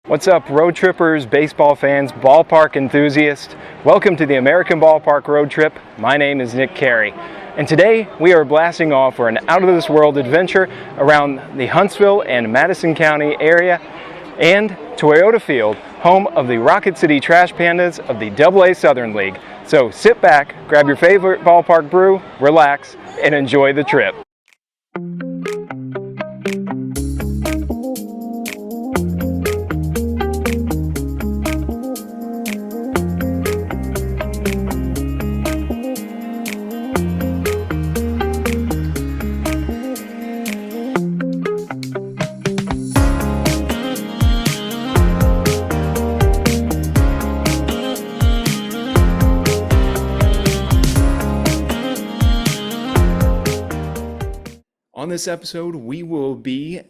What's up, road trippers, baseball fans, ballpark enthusiasts? Welcome to the American Ballpark Road Trip. My name is Nick Carey, and today we are blasting off for an out-of-this-world adventure around the Huntsville and Madison County area and Toyota Field, home of the Rocket City Trash Pandas of the AA Southern League. So sit back, grab your favorite ballpark brew, relax, and enjoy the trip. On this episode, we will be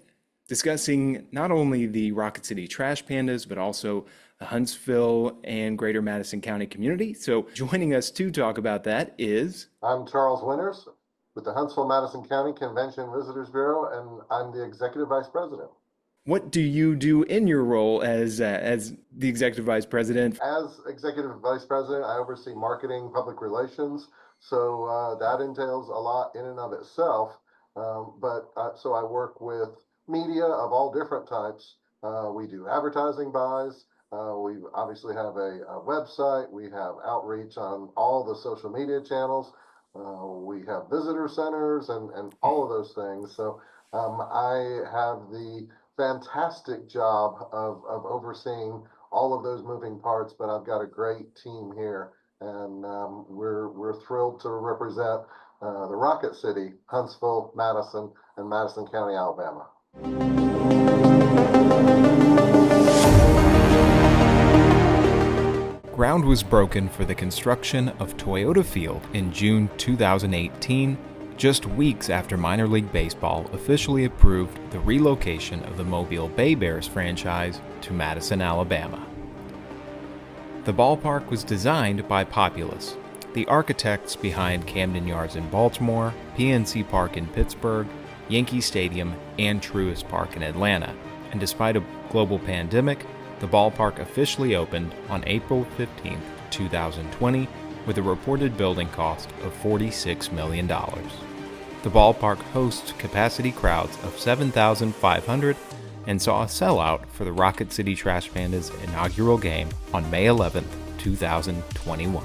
discussing not only the Rocket City Trash Pandas, but also the Huntsville and Greater Madison County community. So joining us to talk about that is... I'm Charles Winters with the Huntsville Madison County Convention Visitors Bureau, and I'm the Executive Vice President. What do you do in your role as the Executive Vice President? As Executive Vice President, I oversee marketing, public relations, so that entails a lot in and of itself. So I work with media of all different types. We do advertising buys. We obviously have a website. We have outreach on all the social media channels. We have visitor centers and all of those things. So I have the fantastic job of overseeing all of those moving parts, but I've got a great team here, and we're thrilled to represent the Rocket City, Huntsville, Madison, and Madison County, Alabama. Ground was broken for the construction of Toyota Field in June 2018, just weeks after minor league baseball officially approved the relocation of the Mobile Bay Bears franchise to Madison, Alabama. The ballpark was designed by Populous, the architects behind Camden Yards in Baltimore, PNC Park in Pittsburgh, Yankee Stadium, and Truist Park in Atlanta. And despite a global pandemic, the ballpark officially opened on April 15, 2020, with a reported building cost of $46 million. The ballpark hosts capacity crowds of 7,500 and saw a sellout for the Rocket City Trash Pandas inaugural game on May 11, 2021.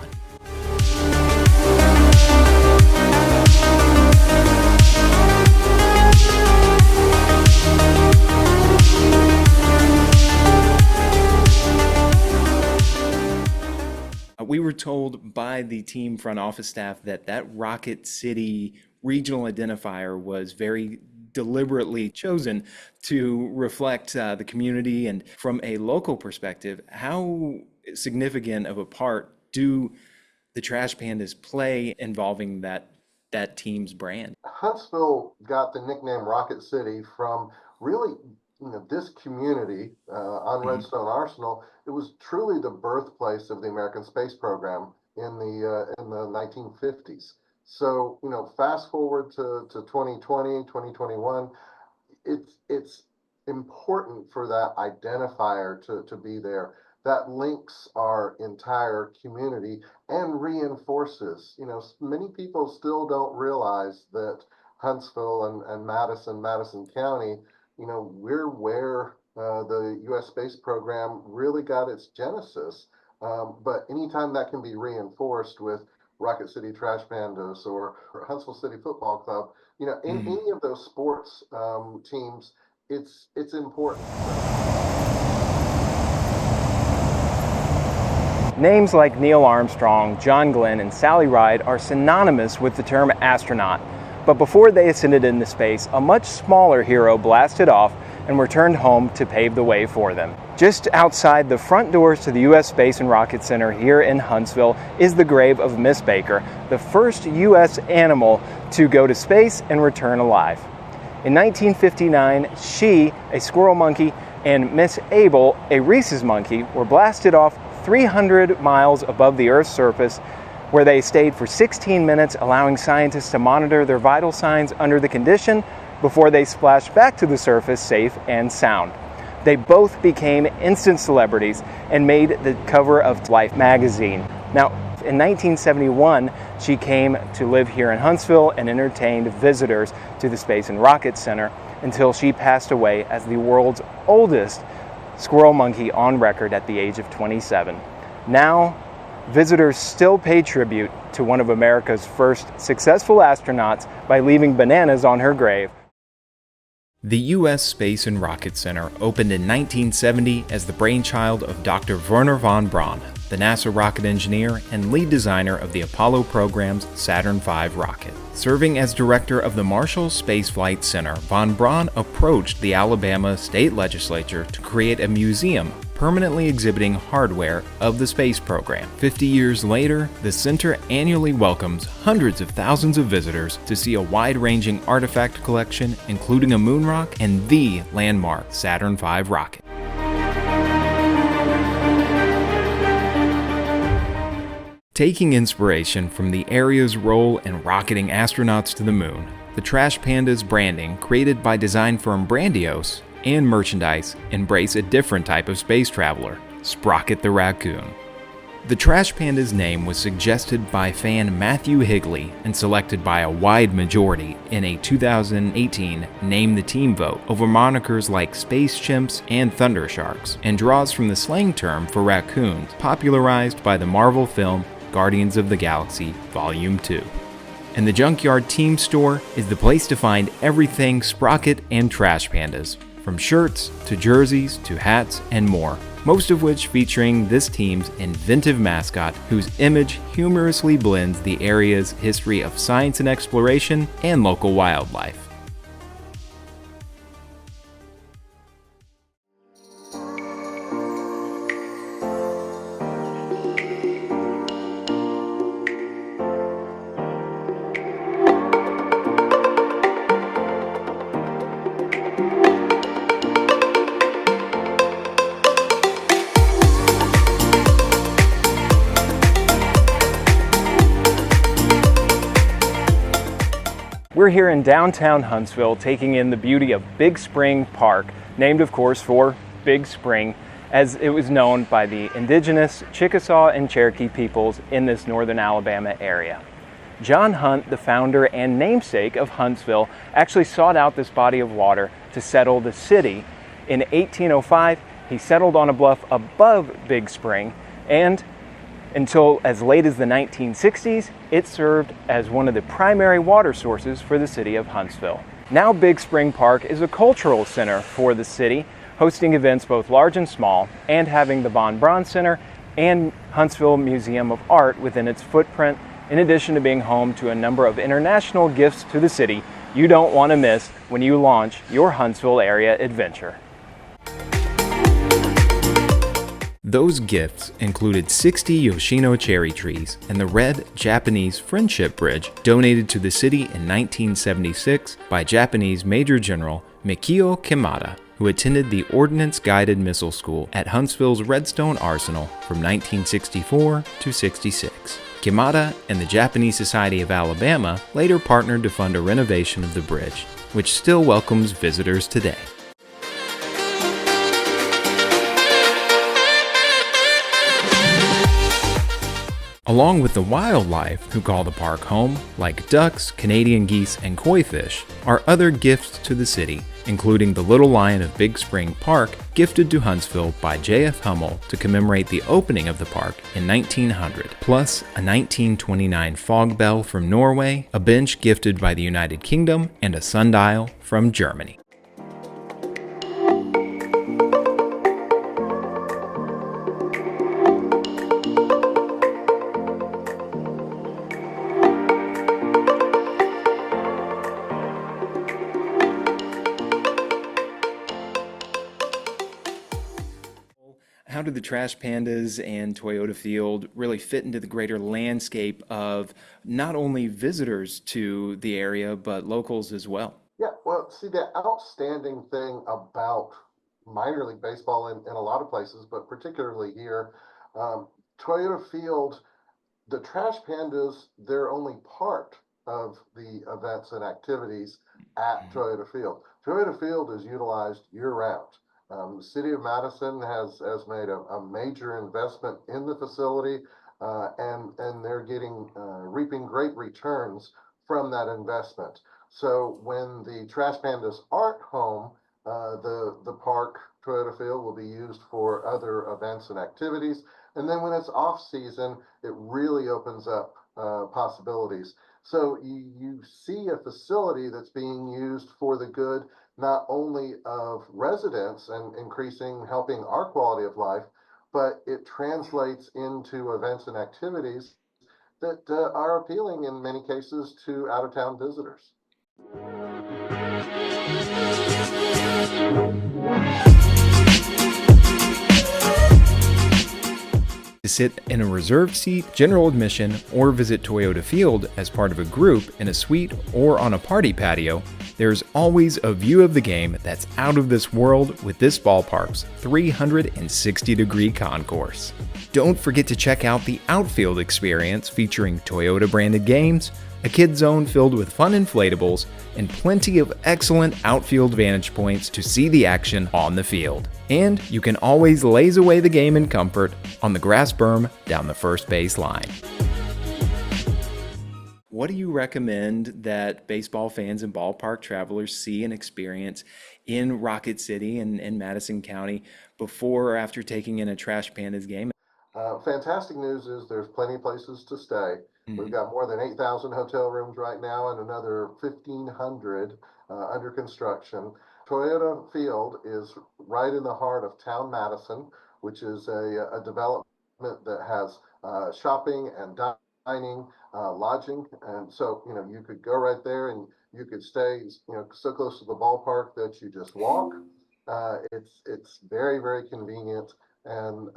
We were told by the team front office staff that Rocket City regional identifier was very deliberately chosen to reflect the community. And from a local perspective, how significant of a part do the Trash Pandas play involving that team's brand? Huntsville got the nickname Rocket City from really, this community on Redstone Arsenal. It was truly the birthplace of the American space program in the 1950s. So, fast forward to 2020, 2021, it's important for that identifier to be there. That links our entire community and reinforces, many people still don't realize that Huntsville and Madison County, we're where the U.S. space program really got its genesis. But anytime that can be reinforced with Rocket City Trash Pandas or Huntsville City Football Club, in any of those sports teams, it's important. Names like Neil Armstrong, John Glenn, and Sally Ride are synonymous with the term astronaut. But before they ascended into space, a much smaller hero blasted off and returned home to pave the way for them. Just outside the front doors to the U.S. Space and Rocket Center here in Huntsville is the grave of Miss Baker, the first U.S. animal to go to space and return alive. In 1959, she, a squirrel monkey, and Miss Abel, a rhesus monkey, were blasted off 300 miles above the Earth's surface, where they stayed for 16 minutes, allowing scientists to monitor their vital signs under the condition before they splashed back to the surface safe and sound. They both became instant celebrities and made the cover of Life magazine. Now, in 1971, she came to live here in Huntsville and entertained visitors to the Space and Rocket Center until she passed away as the world's oldest squirrel monkey on record at the age of 27. Now, visitors still pay tribute to one of America's first successful astronauts by leaving bananas on her grave. The U.S. Space and Rocket Center opened in 1970 as the brainchild of Dr. Wernher von Braun, the NASA rocket engineer and lead designer of the Apollo program's Saturn V rocket. Serving as director of the Marshall Space Flight Center, von Braun approached the Alabama state legislature to create a museum permanently exhibiting hardware of the space program. 50 years later, the center annually welcomes hundreds of thousands of visitors to see a wide-ranging artifact collection, including a moon rock and the landmark Saturn V rocket. Taking inspiration from the area's role in rocketing astronauts to the moon, the Trash Pandas branding created by design firm Brandios and merchandise embrace a different type of space traveler, Sprocket the raccoon. The Trash Pandas name was suggested by fan Mathew Higley and selected by a wide majority in a 2018 Name the Team vote over monikers like Space Chimps and Thunder Sharks, and draws from the slang term for raccoons popularized by the Marvel film Guardians of the Galaxy Volume 2. And the Junkyard Team Store is the place to find everything Sprocket and Trash Pandas, from shirts to jerseys to hats and more, most of which featuring this team's inventive mascot whose image humorously blends the area's history of science and exploration and local wildlife. We're here in downtown Huntsville taking in the beauty of Big Spring Park, named of course for Big Spring, as it was known by the indigenous Chickasaw and Cherokee peoples in this northern Alabama area. John Hunt, the founder and namesake of Huntsville, actually sought out this body of water to settle the city. In 1805, he settled on a bluff above Big Spring, and until as late as the 1960s, it served as one of the primary water sources for the city of Huntsville. Now Big Spring Park is a cultural center for the city, hosting events both large and small, and having the Von Braun Center and Huntsville Museum of Art within its footprint, in addition to being home to a number of international gifts to the city you don't want to miss when you launch your Huntsville area adventure. Those gifts included 60 Yoshino cherry trees and the red Japanese Friendship Bridge donated to the city in 1976 by Japanese Major General Mikio Kimata, who attended the Ordnance-Guided Missile School at Huntsville's Redstone Arsenal from 1964 to 66. Kimata and the Japanese Society of Alabama later partnered to fund a renovation of the bridge, which still welcomes visitors today. Along with the wildlife who call the park home, like ducks, Canadian geese, and koi fish, are other gifts to the city, including the Little Lion of Big Spring Park, gifted to Huntsville by J.F. Hummel to commemorate the opening of the park in 1900, plus a 1929 fog bell from Norway, a bench gifted by the United Kingdom, and a sundial from Germany. How do the Trash Pandas and Toyota Field really fit into the greater landscape of not only visitors to the area, but locals as well? Yeah, well, see, the outstanding thing about minor league baseball in a lot of places, but particularly here, Toyota Field, the Trash Pandas, they're only part of the events and activities at Toyota Field. Toyota Field is utilized year round. The city of Madison has made a major investment in the facility, and they're reaping great returns from that investment. So when the Trash Pandas aren't home, the park Toyota Field will be used for other events and activities. And then when it's off season, it really opens up possibilities. So you see a facility that's being used for the good not only of residents and helping our quality of life, but it translates into events and activities that are appealing in many cases to out-of-town visitors. To sit in a reserved seat, general admission, or visit Toyota Field as part of a group in a suite or on a party patio, there's always a view of the game that's out of this world with this ballpark's 360-degree concourse. Don't forget to check out the outfield experience featuring Toyota-branded games, a kid zone filled with fun inflatables, and plenty of excellent outfield vantage points to see the action on the field. And you can always laze away the game in comfort on the grass berm down the first base line. What do you recommend that baseball fans and ballpark travelers see and experience in Rocket City and Madison County before or after taking in a Trash Pandas game? Fantastic news is there's plenty of places to stay. We've got more than 8,000 hotel rooms right now and another 1,500 under construction. Toyota Field is right in the heart of town Madison, which is a development that has shopping and dining, lodging. And so, you could go right there and you could stay, so close to the ballpark that you just walk. It's very, very convenient. And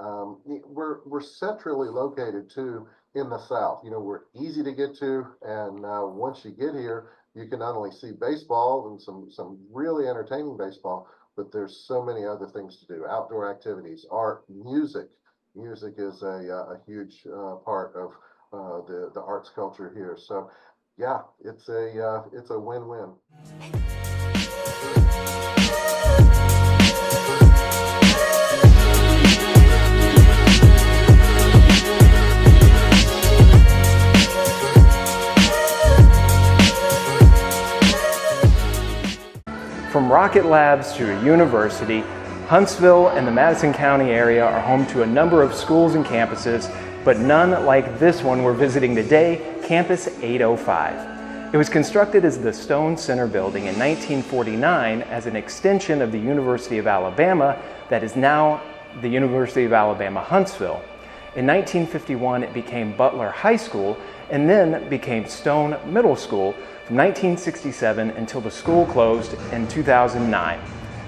we're centrally located too in the South. We're easy to get to, and once you get here, you can not only see baseball and some really entertaining baseball, but there's so many other things to do: outdoor activities, art, music. Music is a huge part of the arts culture here. So, yeah, it's a win-win. From rocket labs to a university, Huntsville and the Madison County area are home to a number of schools and campuses, but none like this one we're visiting today, Campus 805. It was constructed as the Stone Center building in 1949 as an extension of the University of Alabama that is now the University of Alabama Huntsville. In 1951, it became Butler High School and then became Stone Middle School from 1967 until the school closed in 2009.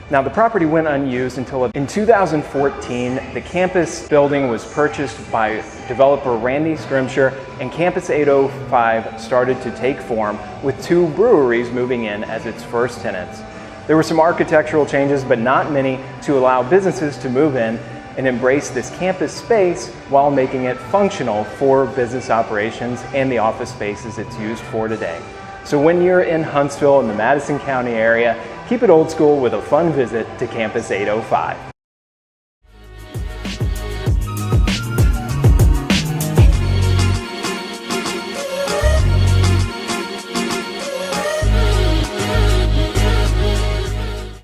Now, the property went unused until in 2014, the campus building was purchased by developer Randy Scrimshire, and Campus 805 started to take form with 2 breweries moving in as its first tenants. There were some architectural changes, but not many, to allow businesses to move in and embrace this campus space while making it functional for business operations and the office spaces it's used for today. So when you're in Huntsville in the Madison County area, keep it old school with a fun visit to Campus 805.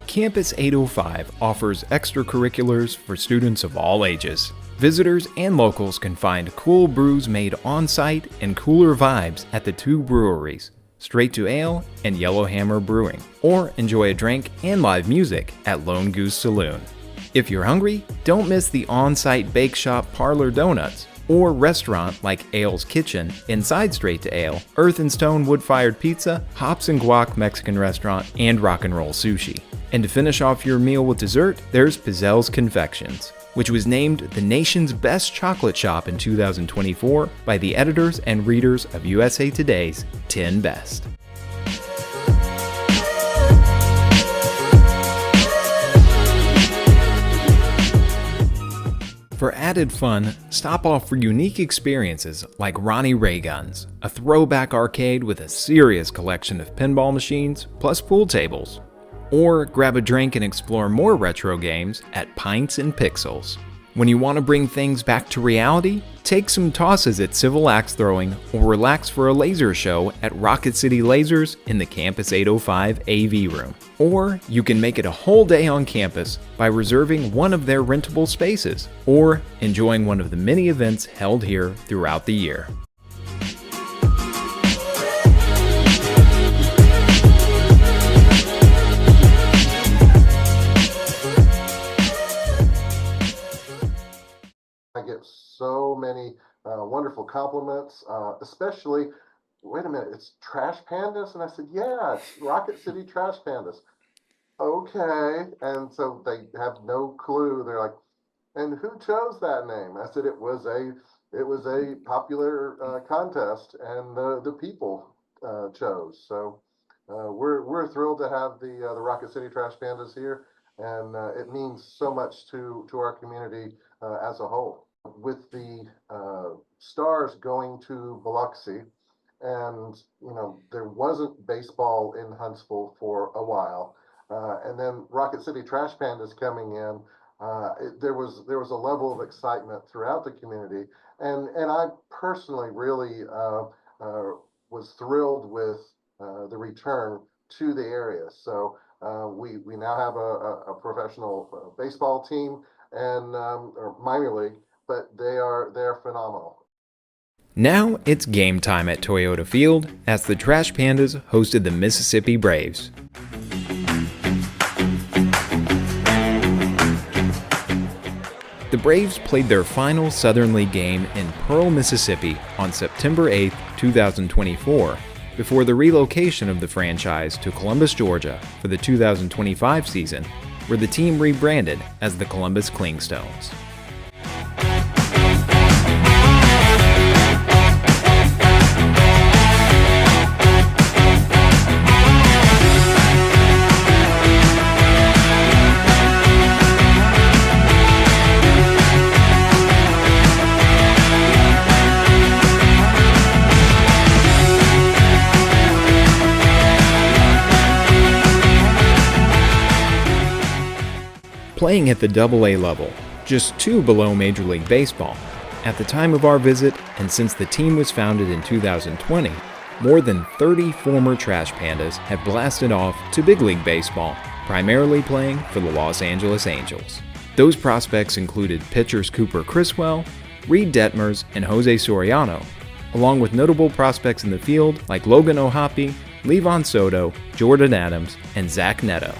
Campus 805 offers extracurriculars for students of all ages. Visitors and locals can find cool brews made on-site and cooler vibes at the 2 breweries, Straight to Ale and Yellowhammer Brewing, or enjoy a drink and live music at Lone Goose Saloon. If you're hungry, don't miss the on-site bake shop Parlor Donuts, or restaurant like Ale's Kitchen inside Straight to Ale, Earth and Stone Wood-Fired Pizza, Hops and Guac Mexican Restaurant, and Rock and Roll Sushi. And to finish off your meal with dessert, there's Pizzelle's Confections, which was named the nation's best chocolate shop in 2024 by the editors and readers of USA Today's 10 Best. For added fun, stop off for unique experiences like Ronnie Ray Guns, a throwback arcade with a serious collection of pinball machines plus pool tables. Or grab a drink and explore more retro games at Pints and Pixels. When you want to bring things back to reality, take some tosses at Civil Axe Throwing or relax for a laser show at Rocket City Lasers in the Campus 805 AV room. Or you can make it a whole day on campus by reserving one of their rentable spaces or enjoying one of the many events held here throughout the year. I get so many wonderful compliments, especially, wait a minute, it's Trash Pandas? And I said, yeah, it's Rocket City Trash Pandas. Okay. And so they have no clue. They're like, and who chose that name? I said, it was a popular contest, and the people chose. So we're thrilled to have the Rocket City Trash Pandas here, and it means so much to our community as a whole. With the Stars going to Biloxi, and there wasn't baseball in Huntsville for a while, and then Rocket City Trash Pandas coming in. There was a level of excitement throughout the community, and I personally really was thrilled with the return to the area. So we now have a professional baseball team and or minor league, but they're phenomenal. Now it's game time at Toyota Field as the Trash Pandas hosted the Mississippi Braves. The Braves played their final Southern League game in Pearl, Mississippi on September 8, 2024, before the relocation of the franchise to Columbus, Georgia for the 2025 season, where the team rebranded as the Columbus Clingstones. Playing at the AA level, just 2 below Major League Baseball. At the time of our visit, and since the team was founded in 2020, more than 30 former Trash Pandas have blasted off to Big League Baseball, primarily playing for the Los Angeles Angels. Those prospects included pitchers Cooper Criswell, Reed Detmers, and Jose Soriano, along with notable prospects in the field like Logan O'Hoppe, Levon Soto, Jordan Adams, and Zach Neto.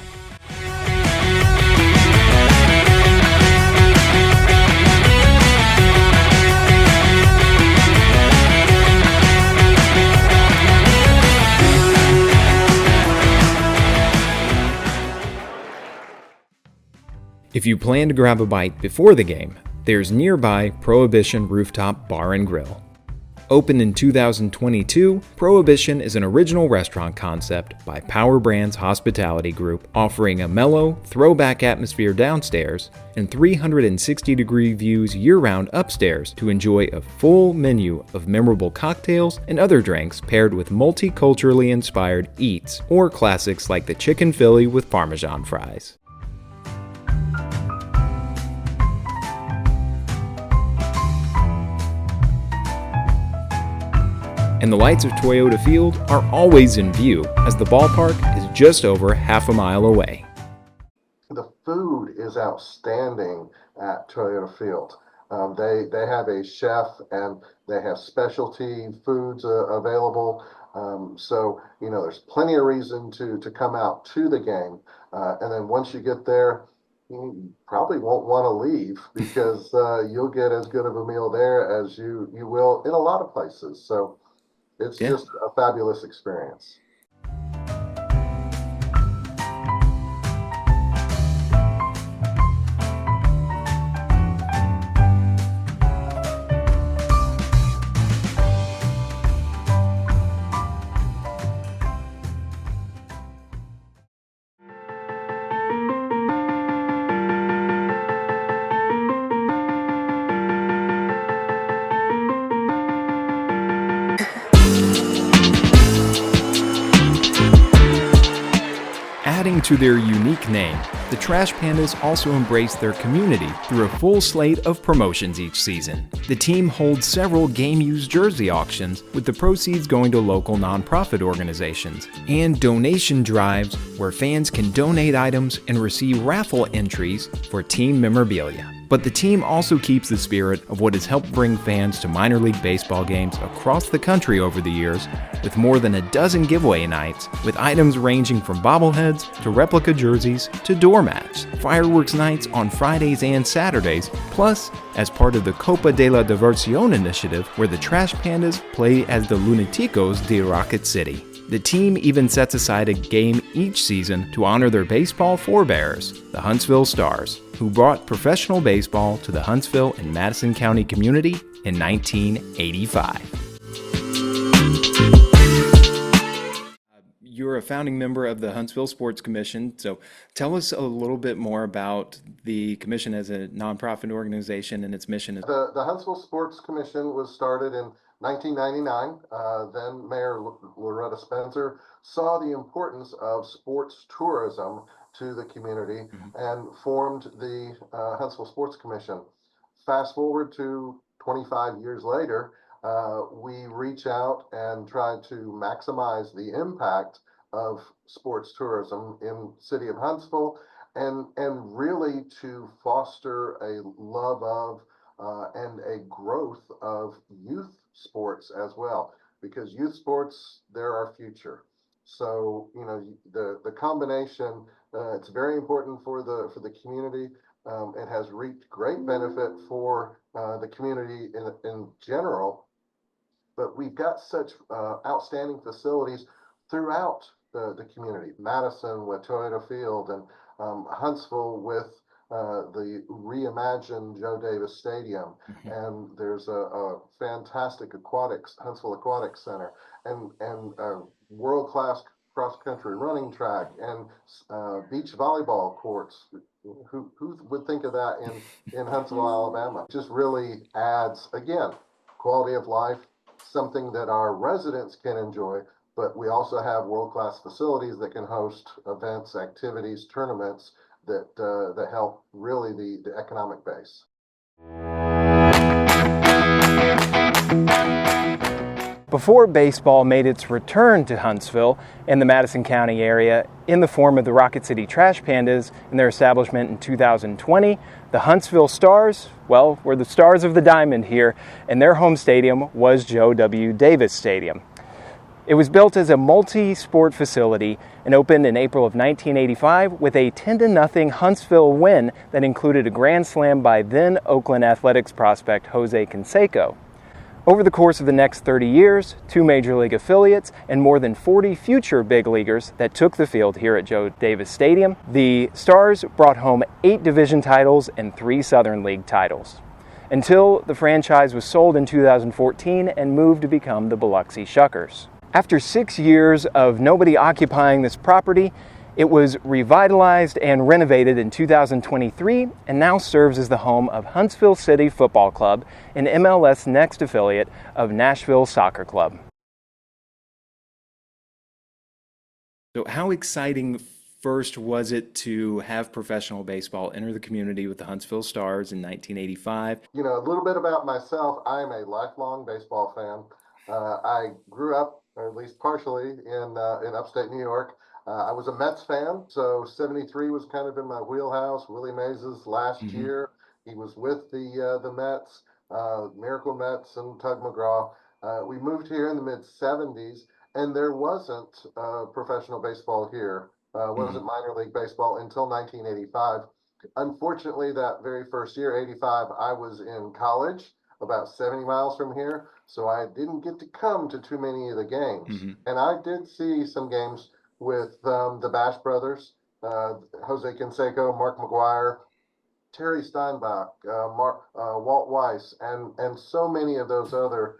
If you plan to grab a bite before the game, there's nearby Prohibition Rooftop Bar and Grill. Opened in 2022, Prohibition is an original restaurant concept by Power Brands Hospitality Group, offering a mellow, throwback atmosphere downstairs and 360-degree views year-round upstairs to enjoy a full menu of memorable cocktails and other drinks paired with multiculturally inspired eats or classics like the chicken Philly with Parmesan fries. And the lights of Toyota Field are always in view as the ballpark is just over half a mile away. The food is outstanding at Toyota Field. They have a chef and they have specialty foods available. So, there's plenty of reason to come out to the game. And then once you get there, you probably won't want to leave because you'll get as good of a meal there as you will in a lot of places. So it's just a fabulous experience. to their unique name, the Trash Pandas also embrace their community through a full slate of promotions each season. The team holds several game-used jersey auctions, with the proceeds going to local nonprofit organizations, and donation drives where fans can donate items and receive raffle entries for team memorabilia. But the team also keeps the spirit of what has helped bring fans to minor league baseball games across the country over the years, with more than a dozen giveaway nights, with items ranging from bobbleheads to replica jerseys to doormats, fireworks nights on Fridays and Saturdays, plus as part of the Copa de la Diversión initiative, where the Trash Pandas play as the Lunaticos de Rocket City. The team even sets aside a game each season to honor their baseball forebears, the Huntsville Stars, who brought professional baseball to the Huntsville and Madison County community in 1985. You're a founding member of the Huntsville Sports Commission, so tell us a little bit more about the commission as a nonprofit organization and its mission. The Huntsville Sports Commission was started in 1999. Then Mayor Loretta Spencer saw the importance of sports tourism to the community and formed the Huntsville Sports Commission. Fast forward to 25 years later, we reach out and try to maximize the impact of sports tourism in the city of Huntsville and really to foster a love of and a growth of youth sports as well, because youth sports, they're our future. So, you know, the combination, it's very important for the community. It has reaped great benefit for the community in general, but we've got such outstanding facilities throughout the community. Madison with Toyota Field, and Huntsville with the reimagined Joe Davis Stadium, and there's a fantastic Huntsville Aquatics Center, and a world-class cross-country running track, and beach volleyball courts. Who would think of that in Huntsville, Alabama? It just really adds, again, quality of life, something that our residents can enjoy, but we also have world-class facilities that can host events, activities, tournaments that help really the economic base. Before baseball made its return to Huntsville and the Madison County area in the form of the Rocket City Trash Pandas and their establishment in 2020, the Huntsville Stars, well, were the stars of the diamond here, and their home stadium was Joe W. Davis Stadium. It was built as a multi-sport facility and opened in April of 1985 with a 10-0 Huntsville win that included a grand slam by then Oakland Athletics prospect Jose Canseco. Over the course of the next 30 years, 2 Major League affiliates and more than 40 future big leaguers that took the field here at Joe Davis Stadium, the Stars brought home 8 division titles and 3 Southern League titles, until the franchise was sold in 2014 and moved to become the Biloxi Shuckers. After 6 years of nobody occupying this property, it was revitalized and renovated in 2023 and now serves as the home of Huntsville City Football Club, an MLS Next affiliate of Nashville Soccer Club. So how exciting first was it to have professional baseball enter the community with the Huntsville Stars in 1985? You know, a little bit about myself. I'm a lifelong baseball fan. I grew up, or at least partially, in upstate New York. I was a Mets fan, so 73 was kind of in my wheelhouse. Willie Mays' last year, he was with the Mets, Miracle Mets and Tug McGraw. We moved here in the mid-70s, and there wasn't professional baseball here. Wasn't minor league baseball until 1985. Unfortunately, that very first year, 85, I was in college, about 70 miles from here, so I didn't get to come to too many of the games. And I did see some games with the Bash brothers, Jose Canseco, Mark McGuire, Terry Steinbach, Walt Weiss, and so many of those other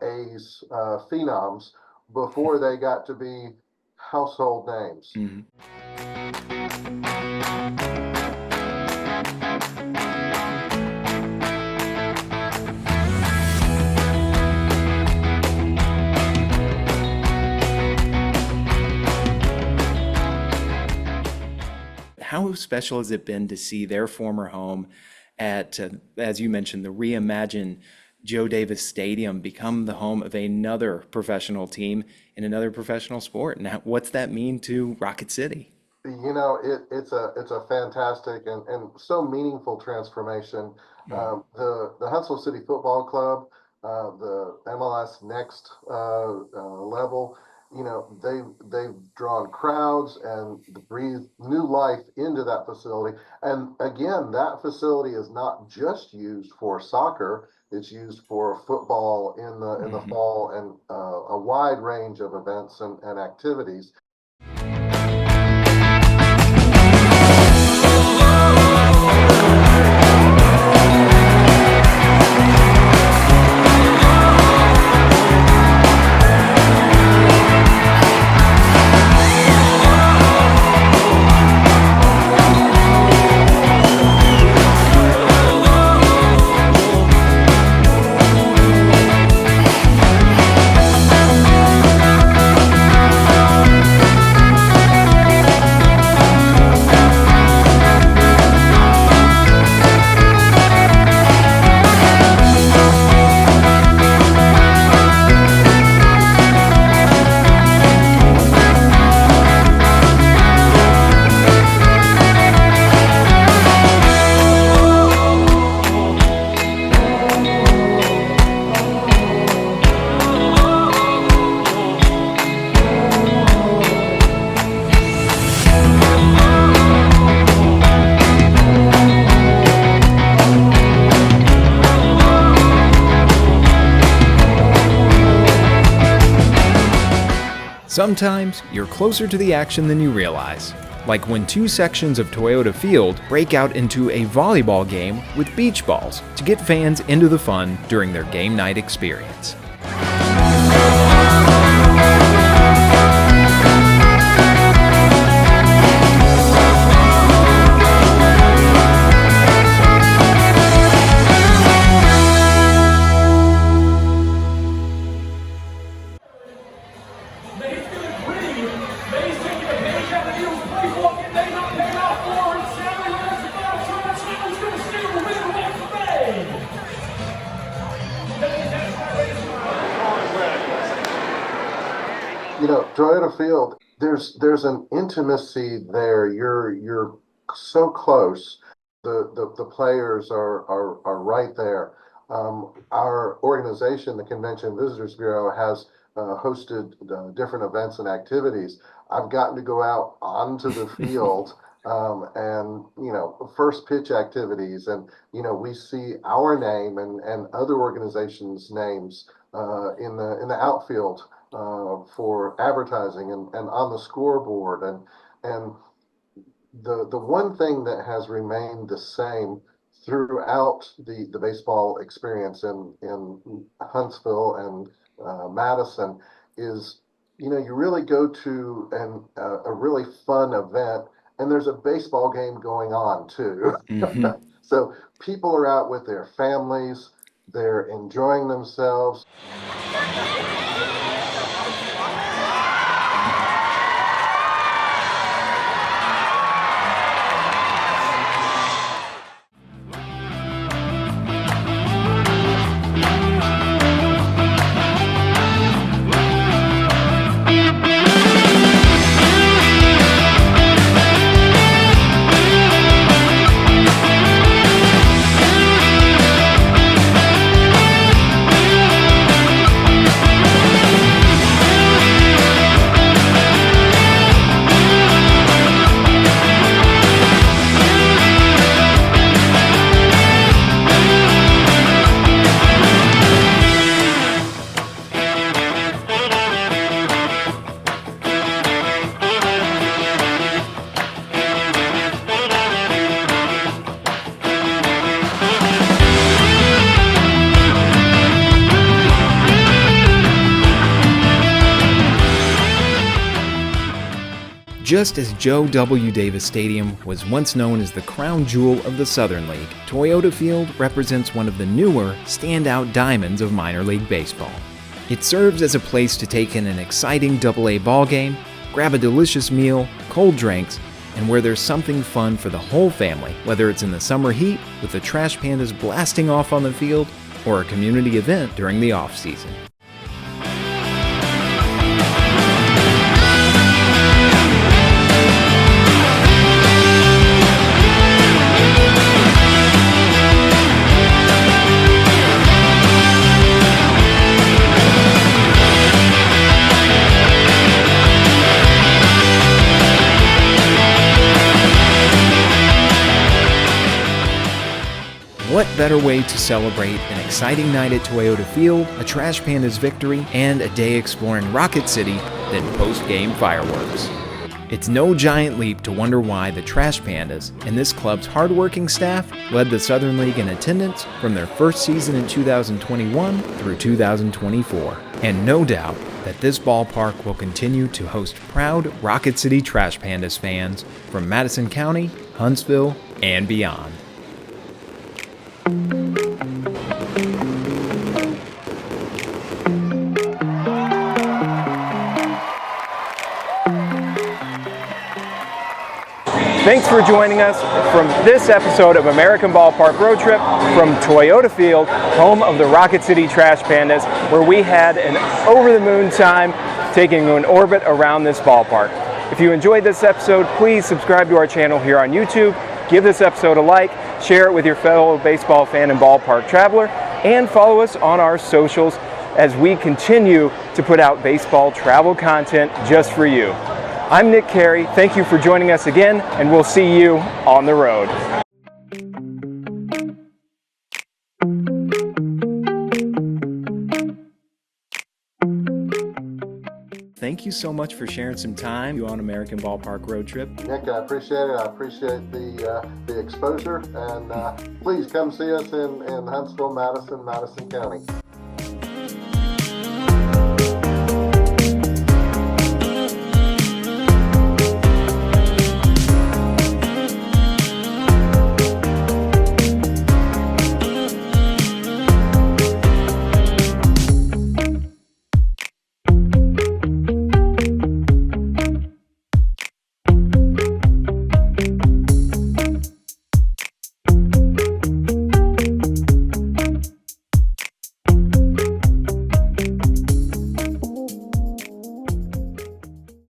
A's phenoms before they got to be household names. how special has it been to see their former home at, as you mentioned, the reimagined Joe Davis Stadium become the home of another professional team in another professional sport? And what's that mean to Rocket City? It's a fantastic and so meaningful transformation. The Huntsville City Football Club, the MLS Next level, they've drawn crowds and breathed new life into that facility. And again, that facility is not just used for soccer; it's used for football in the fall and a wide range of events and activities. Sometimes you're closer to the action than you realize, like when two sections of Toyota Field break out into a volleyball game with beach balls to get fans into the fun during their game night experience. Toyota Field, there's an intimacy there. You're so close. The players are right there. Our organization, the Convention Visitors Bureau, has hosted different events and activities. I've gotten to go out onto the field and first pitch activities, and we see our name and other organizations' names in the outfield for advertising and on the scoreboard, and the one thing that has remained the same throughout the baseball experience in Huntsville and Madison is you really go to a really fun event and there's a baseball game going on too. Mm-hmm. So people are out with their families, they're enjoying themselves. Just as Joe W. Davis Stadium was once known as the crown jewel of the Southern League, Toyota Field represents one of the newer, standout diamonds of minor league baseball. It serves as a place to take in an exciting AA ball game, grab a delicious meal, cold drinks, and where there's something fun for the whole family, whether it's in the summer heat with the Trash Pandas blasting off on the field or a community event during the off-season. What better way to celebrate an exciting night at Toyota Field, a Trash Pandas victory, and a day exploring Rocket City than post-game fireworks? It's no giant leap to wonder why the Trash Pandas and this club's hardworking staff led the Southern League in attendance from their first season in 2021 through 2024. And no doubt that this ballpark will continue to host proud Rocket City Trash Pandas fans from Madison County, Huntsville, and beyond. Thanks for joining us from this episode of American Ballpark Road Trip from Toyota Field, home of the Rocket City Trash Pandas, where we had an over-the-moon time taking an orbit around this ballpark. If you enjoyed this episode, please subscribe to our channel here on YouTube, give this episode a like, share it with your fellow baseball fan and ballpark traveler, and follow us on our socials as we continue to put out baseball travel content just for you. I'm Nick Carey. Thank you for joining us again, and we'll see you on the road. Thank you so much for sharing some time on American Ballpark Road Trip. Nick, I appreciate it. I appreciate the exposure, and please come see us in Huntsville, Madison County.